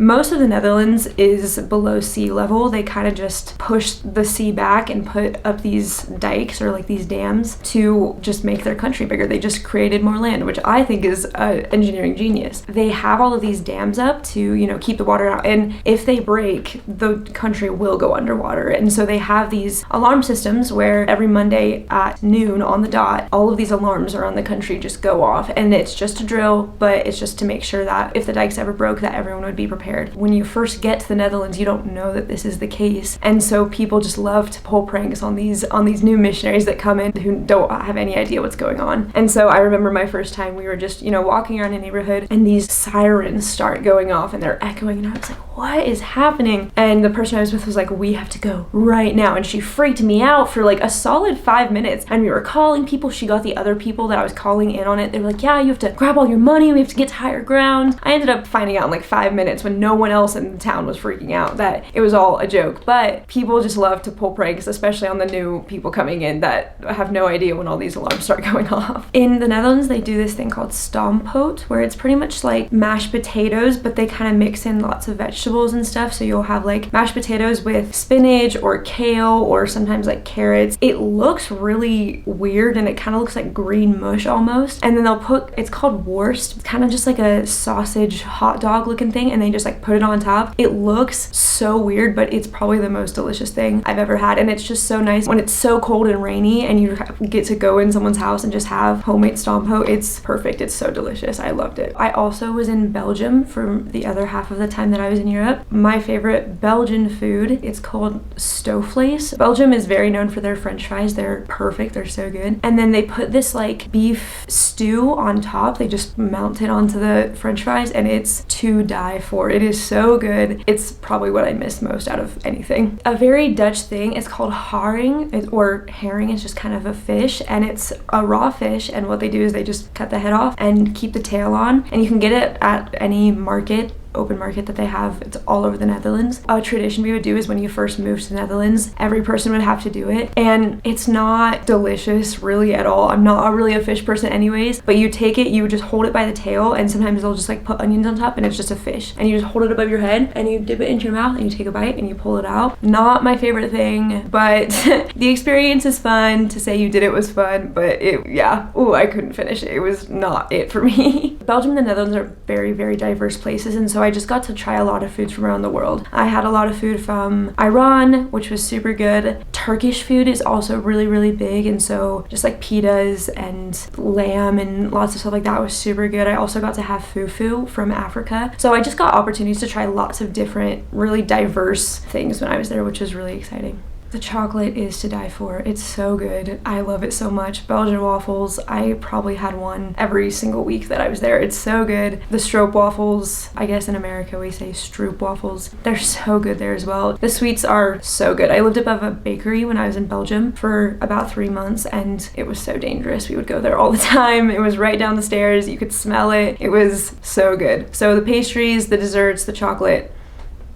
Most of the Netherlands is below sea level. They kind of just push the sea back and put up these dikes or like these dams to just make their country bigger. They just created more land, which I think is an engineering genius. They have all of these dams up to, you know, keep the water out, and if they break, the country will go underwater. And so they have these alarm systems where every Monday at noon on the dot, all of these alarms around the country just go off, and it's just a drill, but it's just to make sure that if the dikes ever broke, that everyone would be prepared. When you first get to the Netherlands, you don't know that this is the case, and so people just love to pull pranks on these new missionaries that come in who don't have any idea what's going on. And so I remember my first time, we were just, you know, walking around a neighborhood, and these sirens start going off and they're echoing, and I was like, what is happening? And the person I was with was like, we have to go right now. And she freaked me out for like a solid 5 minutes, and we were calling people. She got the other people that I was calling in on it. They were like, yeah, you have to grab all your money, we have to get to higher ground. I ended up finding out in like 5 minutes, when no one else in the town was freaking out, that it was all a joke. But people just love to pull pranks, especially on the new people coming in that have no idea when all these alarms start going off. In the Netherlands, they do this thing called stamppot, where it's pretty much like mashed potatoes, but they kind of mix in lots of vegetables and stuff. So you'll have like mashed potatoes with spinach or kale or sometimes like carrots. It looks really weird, and it kind of looks like green mush almost. And then they'll put, it's called worst. It's kind of just like a sausage hot dog looking thing, and they just like put it on top. It looks so weird, but it's probably the most delicious thing I've ever had. And it's just so nice when it's so cold and rainy and you get to go in someone's house and just have homemade stamppot. It's perfect. It's so delicious. I loved it. I also was in Belgium for the other half of the time that I was in Europe. My favorite Belgian food, it's called stoofvlees. Belgium is very known for their french fries. They're perfect. They're so good. And then they put this like beef stew on top. They just mount it onto the french fries, and it's to die for. It is so good. It's probably what I miss most out of anything. A very Dutch thing is called Haring, or herring. It's just kind of a fish, and it's a raw fish, and what they do is they just cut the head off and keep the tail on, and you can get it at any market, open market that they have. It's all over the Netherlands. A tradition we would do is when you first move to the Netherlands, every person would have to do it, and it's not delicious really at all. I'm not really a fish person anyways, but you take it, you just hold it by the tail, and sometimes they'll just like put onions on top, and it's just a fish, and you just hold it above your head and you dip it into your mouth and you take a bite and you pull it out. Not my favorite thing, but the experience is fun. To say you did it was fun, but I couldn't finish it. It was not it for me. Belgium and the Netherlands are very, very diverse places, and so I just got to try a lot of foods from around the world. I had a lot of food from Iran, which was super good. Turkish food is also really, really big, and so just like pitas and lamb and lots of stuff like that was super good. I also got to have fufu from Africa. So I just got opportunities to try lots of different, really diverse things when I was there, which was really exciting. The chocolate is to die for. It's so good. I love it so much. Belgian waffles, I probably had one every single week that I was there. It's so good. The stroop waffles, I guess in America we say stroop waffles. They're so good there as well. The sweets are so good. I lived above a bakery when I was in Belgium for about 3 months, and it was so dangerous. We would go there all the time. It was right down the stairs. You could smell it. It was so good. So the pastries, the desserts, the chocolate,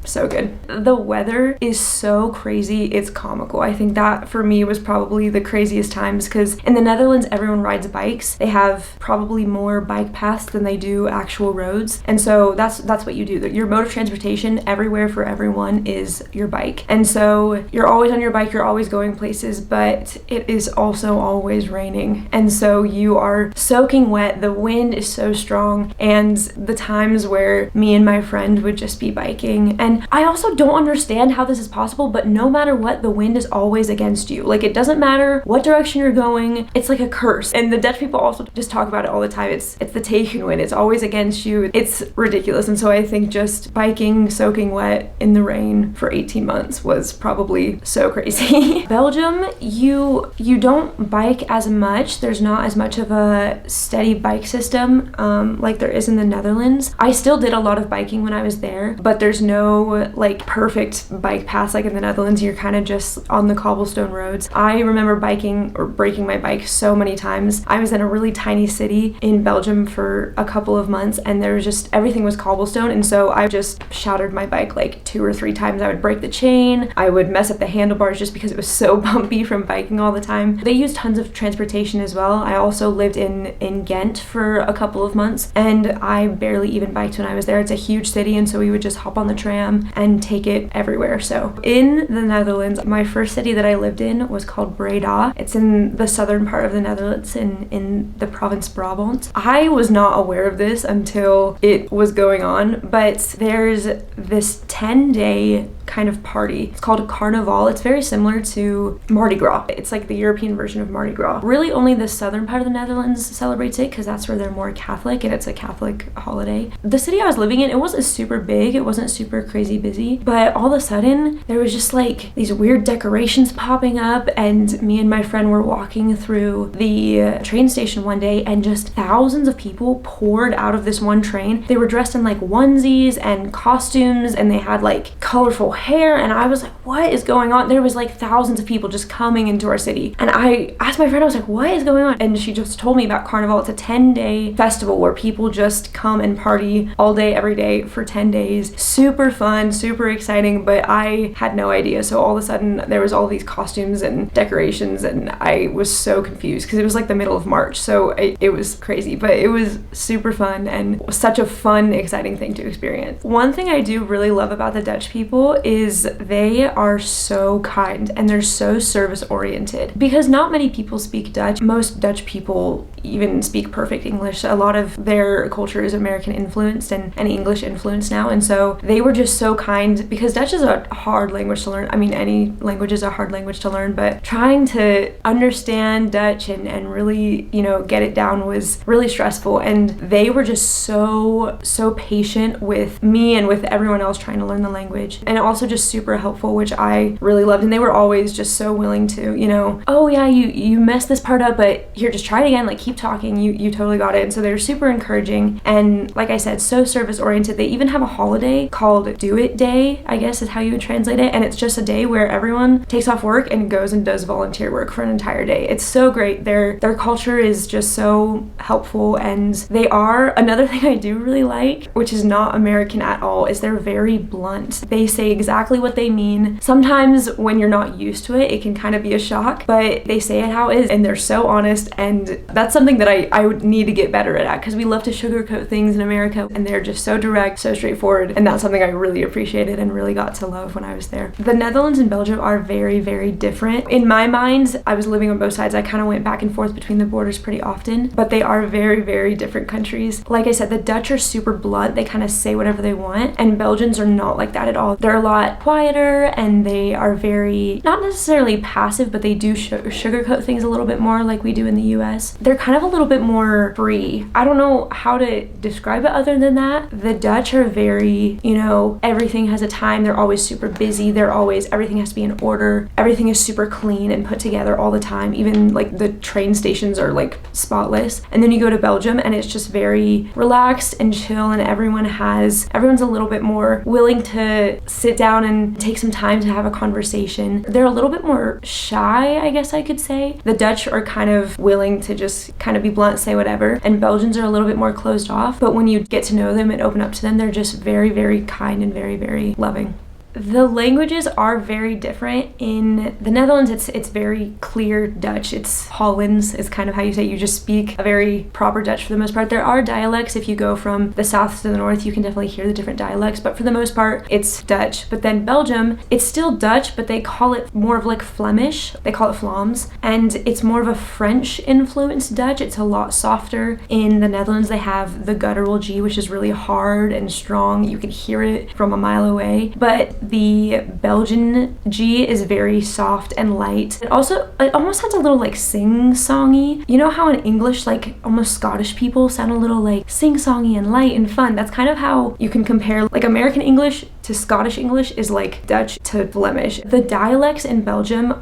so good. The weather is so crazy, it's comical. I think that for me was probably the craziest times, because in the Netherlands everyone rides bikes. They have probably more bike paths than they do actual roads, and so that's what you do. Your mode of transportation everywhere for everyone is your bike, and so you're always on your bike, you're always going places, but it is also always raining, and so you are soaking wet. The wind is so strong, and the times where me and my friend would just be biking, and I also don't understand how this is possible, but no matter what, the wind is always against you. Like, it doesn't matter what direction you're going, it's like a curse. And the Dutch people also just talk about it all the time. It's the tegenwind, it's always against you. It's ridiculous. And so I think just biking, soaking wet in the rain for 18 months was probably so crazy. Belgium, you don't bike as much. There's not as much of a steady bike system like there is in the Netherlands. I still did a lot of biking when I was there, but there's no no like perfect bike paths like in the Netherlands. You're kind of just on the cobblestone roads. I remember biking or breaking my bike so many times. I was in a really tiny city in Belgium for a couple of months, and there was just, everything was cobblestone, and so I just shattered my bike like 2 or 3 times. I would break the chain, I would mess up the handlebars just because it was so bumpy from biking all the time. They use tons of transportation as well. I also lived in Ghent for a couple of months, and I barely even biked when I was there. It's a huge city, and so we would just hop on the tram and take it everywhere. So in the Netherlands, my first city that I lived in was called Breda. It's in the southern part of the Netherlands in the province Brabant. I was not aware of this until it was going on, but there's this 10-day kind of party. It's called a Carnival. It's very similar to Mardi Gras. It's like the European version of Mardi Gras. Really only the southern part of the Netherlands celebrates it because that's where they're more Catholic, and it's a Catholic holiday. The city I was living in, it wasn't super big, it wasn't super crazy busy, but all of a sudden there was just like these weird decorations popping up, and me and my friend were walking through the train station one day, and just thousands of people poured out of this one train. They were dressed in like onesies and costumes, and they had like colorful hair, and I was like, what is going on? There was like thousands of people just coming into our city, and I asked my friend, I was like, what is going on? And she just told me about Carnival. It's a 10-day festival where people just come and party all day every day for 10 days. Super fun, super exciting, but I had no idea. So all of a sudden there was all these costumes and decorations, and I was so confused because it was like the middle of March, so it was crazy, but it was super fun and such a fun, exciting thing to experience. One thing I do really love about the Dutch people is they are so kind and they're so service oriented, because not many people speak Dutch. Most Dutch people even speak perfect English. A lot of their culture is American influenced and English influenced now, and so they were just so kind, because Dutch is a hard language to learn. I mean, any language is a hard language to learn, but trying to understand Dutch and really, you know, get it down was really stressful, and they were just so patient with me and with everyone else trying to learn the language, and also just super helpful, which I really loved. And they were always just so willing to, you know, oh yeah, you messed this part up, but here, just try it again, like keep talking, you totally got it. And so they were super encouraging, and like I said, so service oriented. They even have a holiday called Do It Day, I guess is how you would translate it, and it's just a day where everyone takes off work and goes and does volunteer work for an entire day. It's so great. Their culture is just so helpful, and they are, another thing I do really like, which is not American at all, is they're very blunt. They say exactly what they mean. Sometimes when you're not used to it, it can kind of be a shock, but they say it how it is, and they're so honest, and that's something that I would need to get better at, because we love to sugarcoat things in America, and they're just so direct, so straightforward, and that's something I really appreciated and really got to love when I was there. The Netherlands and Belgium are very, very different. In my mind, I was living on both sides. I kind of went back and forth between the borders pretty often, but they are very, very different countries. Like I said, the Dutch are super blunt. They kind of say whatever they want, and Belgians are not like that at all. They're a lot quieter, and they are very, not necessarily passive, but they do sugarcoat things a little bit more like we do in the US. They're kind of a little bit more free. I don't know how to describe it other than that. The Dutch are very, you know, everything has a time. They're always super busy. Everything has to be in order. Everything is super clean and put together all the time. Even like the train stations are like spotless. And then you go to Belgium, and it's just very relaxed and chill, and everyone's a little bit more willing to sit down and take some time to have a conversation. They're a little bit more shy, I guess I could say. The Dutch are kind of willing to just kind of be blunt, say whatever, and Belgians are a little bit more closed off, but when you get to know them and open up to them, they're just very, very kind and very, very loving. The languages are very different. In the Netherlands, it's very clear Dutch. It's Hollands is kind of how you say it. You just speak a very proper Dutch for the most part. There are dialects. If you go from the south to the north, you can definitely hear the different dialects, but for the most part, it's Dutch. But then Belgium, it's still Dutch, but they call it more of like Flemish. They call it Vlaams, and it's more of a French influenced Dutch. It's a lot softer. In the Netherlands, they have the guttural G, which is really hard and strong. You can hear it from a mile away, but the Belgian G is very soft and light. It almost has a little like sing-songy. You know how in English, like almost Scottish people sound a little like sing-songy and light and fun? That's kind of how you can compare like American English to Scottish English is like Dutch to Flemish. The dialects in Belgium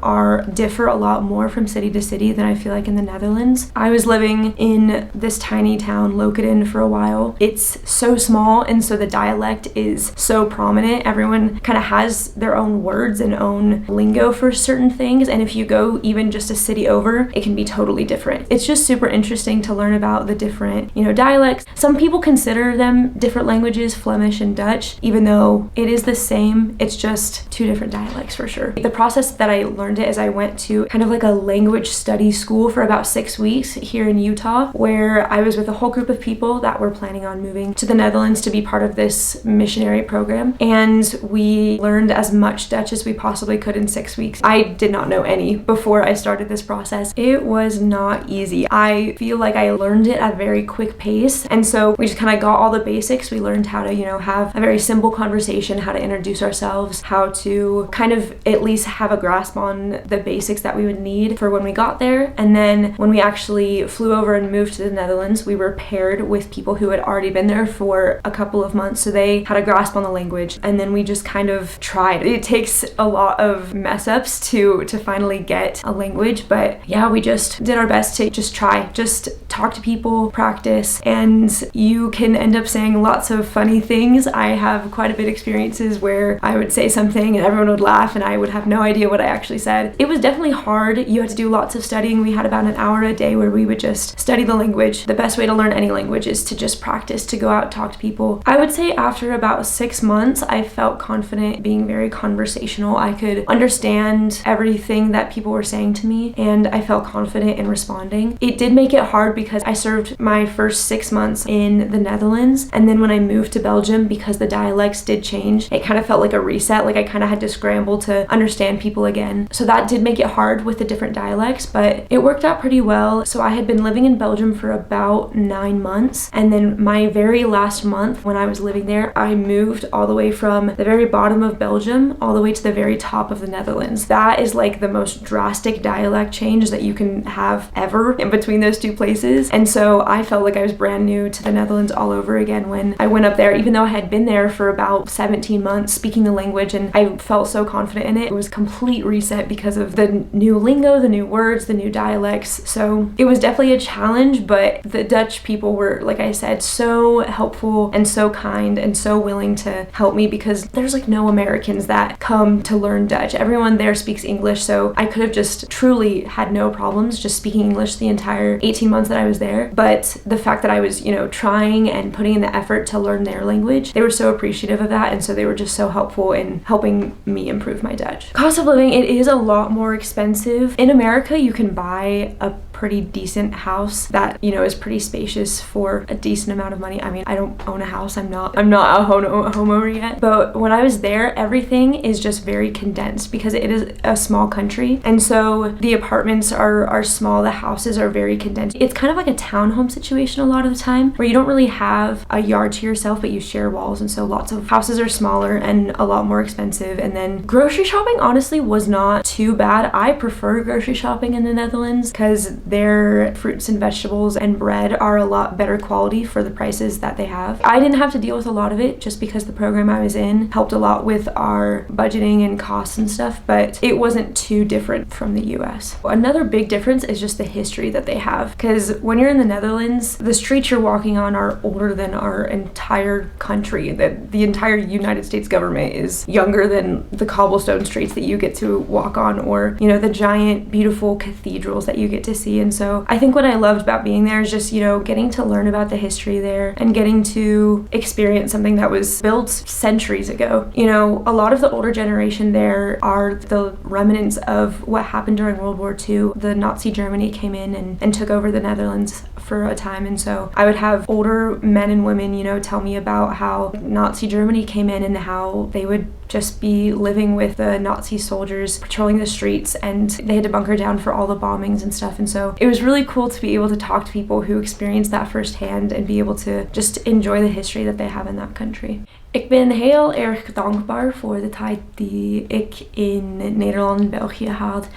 differ a lot more from city to city than I feel like in the Netherlands. I was living in this tiny town, Lokeren, for a while. It's so small, and so the dialect is so prominent. Everyone kind of has their own words and own lingo for certain things, and if you go even just a city over, it can be totally different. It's just super interesting to learn about the different, dialects. Some people consider them different languages, Flemish and Dutch, even though it is the same. It's just two different dialects for sure. The process that I learned it is I went to kind of like a language study school for about 6 weeks here in Utah, where I was with a whole group of people that were planning on moving to the Netherlands to be part of this missionary program, and we learned as much Dutch as we possibly could in 6 weeks. I did not know any before I started this process. It was not easy. I feel like I learned it at a very quick pace, and so we just kind of got all the basics. We learned how to, have a very simple conversation, how to introduce ourselves, how to kind of at least have a grasp on the basics that we would need for when we got there. And then when we actually flew over and moved to the Netherlands, we were paired with people who had already been there for a couple of months, so they had a grasp on the language, and then we just kind of tried. It takes a lot of mess ups to finally get a language, but yeah, we just did our best to just try, just talk to people, practice, and you can end up saying lots of funny things. I have quite a bit of experiences where I would say something and everyone would laugh and I would have no idea what I actually said. It was definitely hard. You had to do lots of studying. We had about an hour a day where we would just study the language. The best way to learn any language is to just practice, to go out, talk to people. I would say after about 6 months, I felt confident being very conversational. I could understand everything that people were saying to me, and I felt confident in responding. It did make it hard because I served my first 6 months in the Netherlands, and then when I moved to Belgium, because the dialects did change, it kind of felt like a reset. Like I kind of had to scramble to understand people again. So that did make it hard with the different dialects, but it worked out pretty well. So I had been living in Belgium for about 9 months, and then my very last month when I was living there, I moved all the way from the very bottom of Belgium all the way to the very top of the Netherlands. That is like the most drastic dialect change that you can have ever in between those two places. And so I felt like I was brand new to the Netherlands all over again when I went up there, even though I had been there for about 17 months speaking the language, and I felt so confident in it. It was a complete reset because of the new lingo, the new words, the new dialects. So it was definitely a challenge, but the Dutch people were, like I said, so helpful and so kind and so willing to help me, because there's like no Americans that come to learn Dutch. Everyone there speaks English, so I could have just truly had no problems just speaking English the entire 18 months that I was there. But the fact that I was, trying and putting in the effort to learn their language, they were so appreciative of that, and so they were just so helpful in helping me improve my Dutch. Cost of living, it is a lot more expensive. In America, you can buy a pretty decent house that is pretty spacious for a decent amount of money. I mean, I don't own a house. I'm not a homeowner yet, but when I was there, everything is just very condensed because it is a small country, and so the apartments are small, the houses are very condensed. It's kind of like a townhome situation a lot of the time, where you don't really have a yard to yourself, but you share walls, and so lots of houses are smaller and a lot more expensive. And then grocery shopping honestly was not too bad. I prefer grocery shopping in the Netherlands because their fruits and vegetables and bread are a lot better quality for the prices that they have. I didn't have to deal with a lot of it just because the program I was in helped a lot with our budgeting and costs and stuff, but it wasn't too different from the US. Another big difference is just the history that they have, because when you're in the Netherlands, the streets you're walking on are older than our entire country. The entire United States government is younger than the cobblestone streets that you get to walk on, or the giant beautiful cathedrals that you get to see. And so I think what I loved about being there is just getting to learn about the history there and getting to experience something that was built centuries ago. A lot of the older generation there are the remnants of what happened during World War II. The Nazi Germany came in and took over the Netherlands for a time, and so I would have older men and women tell me about how Nazi Germany came in and how they would just be living with the Nazi soldiers patrolling the streets, and they had to bunker down for all the bombings and stuff. And so it was really cool to be able to talk to people who experienced that firsthand and be able to just enjoy the history that they have in that country. Ik ben heel erg dankbaar voor de tijd die ik in Nederland en België had.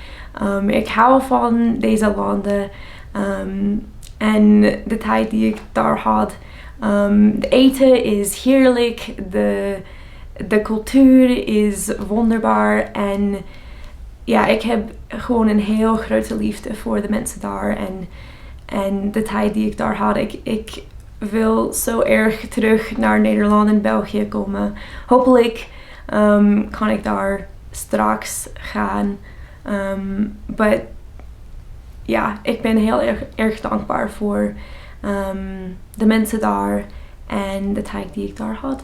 Ik hou van deze landen en de tijd die ik daar had. Het eten is heerlijk. de cultuur is wonderbaar en ja, ik heb gewoon een heel grote liefde voor de mensen daar en de tijd die ik daar had. Ik wil zo erg terug naar Nederland en België komen. Hopelijk kan ik daar straks gaan. But ja, ik ben heel erg dankbaar voor de mensen daar en de tijd die ik daar had.